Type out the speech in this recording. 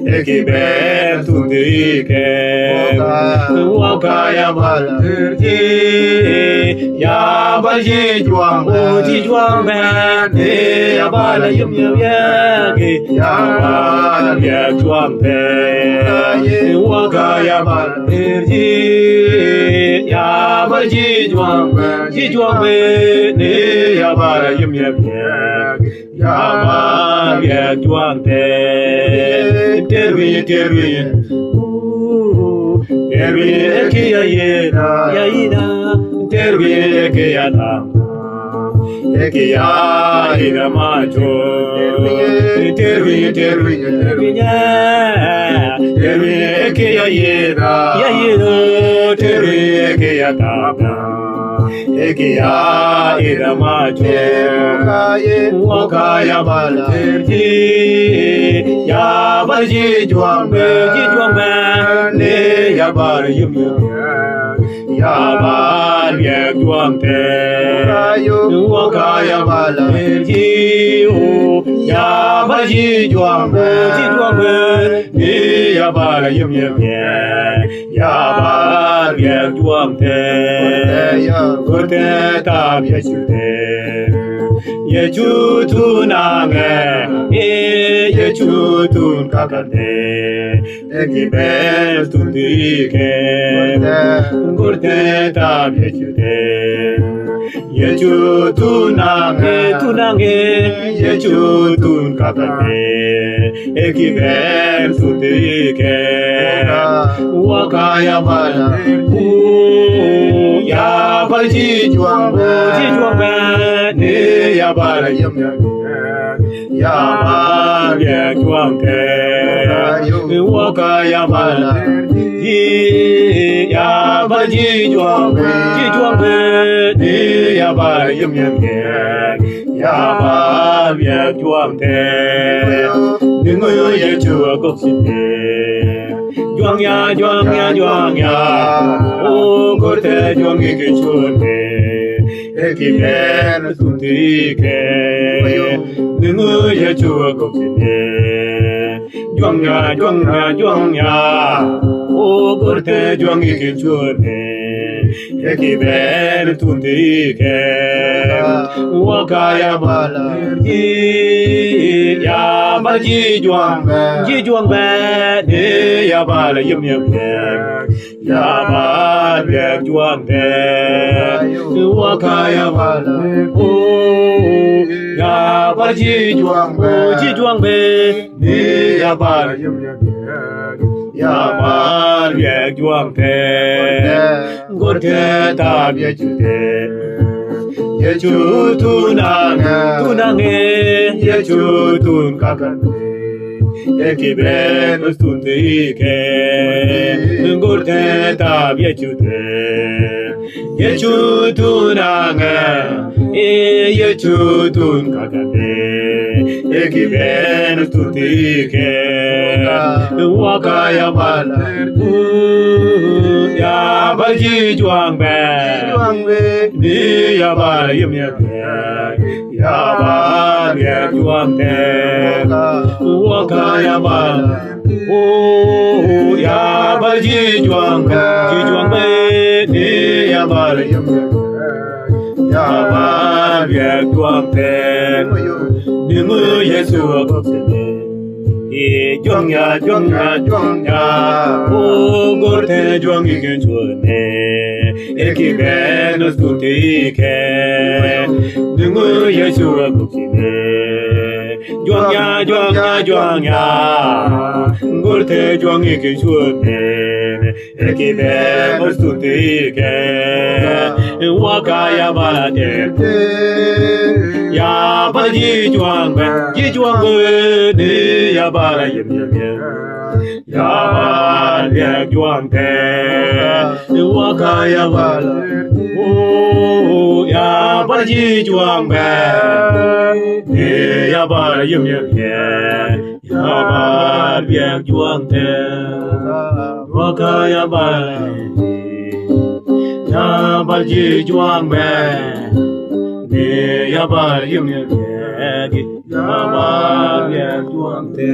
ekiber tundike wakaya balirji ya balji juang ne ya bal yum yage ya bal ya juang pe wakaya balirji ya balji juang ne ya bal yum yage ya bal ya juang pe terwi kia yena terwi kia na kia ina macho terwi nya terwi kia yena terwi kia na ekia ina macho wakaya balirji ya balji juang ne ya bal yum ya bal ya juang te wakaya balirji ya balji juang ne ya bal yum ya bal ya juang te Kurte tab yechute yechutun yechutun kakate ekiber tundike kurte tab yechute yechutun yechutun kakate ekiber tundike wakaya bala ya balji juang ne ya bal yum ya bal ya juang te wakaya balirji ya balji juang ne ya bal yum ya bal ya juang te ngoyo ye chua gok sin juang ya o korte juang ke chute ekiber tundike nungu ye chua gok sin juang ya o korte juang ke chute ekiber tundike wakaya balirji ya balji juang ne ya bal yum ya bal ya juang ne wakaya balirji ya balji juang ne ya bal yum ya bal ya juang ne gorte tab yechute yechutun yechutun kakate ekiber tundike gorte tab yechute yechutun yechutun kakate ekiber tundike wakaya balirji ya balji juang ne ya bal yum ya bal ya juang te wakaya bal ya balji juang ne ya bal yum ya bal ya juang te ningu yesu akopse juang ya o gorte juang igen chune ekiber tundike nungu yesu akopse juang ya gorte juang igen chune ekiber tundike wakaya balate ya balji juang ne ya bal yum ya bal ya juang te wakaya balirji ya balji juang ne ya bal yum ya bal ya juang te wakaya balirji ya balji juang ne ya bal yum ya bal ya juang te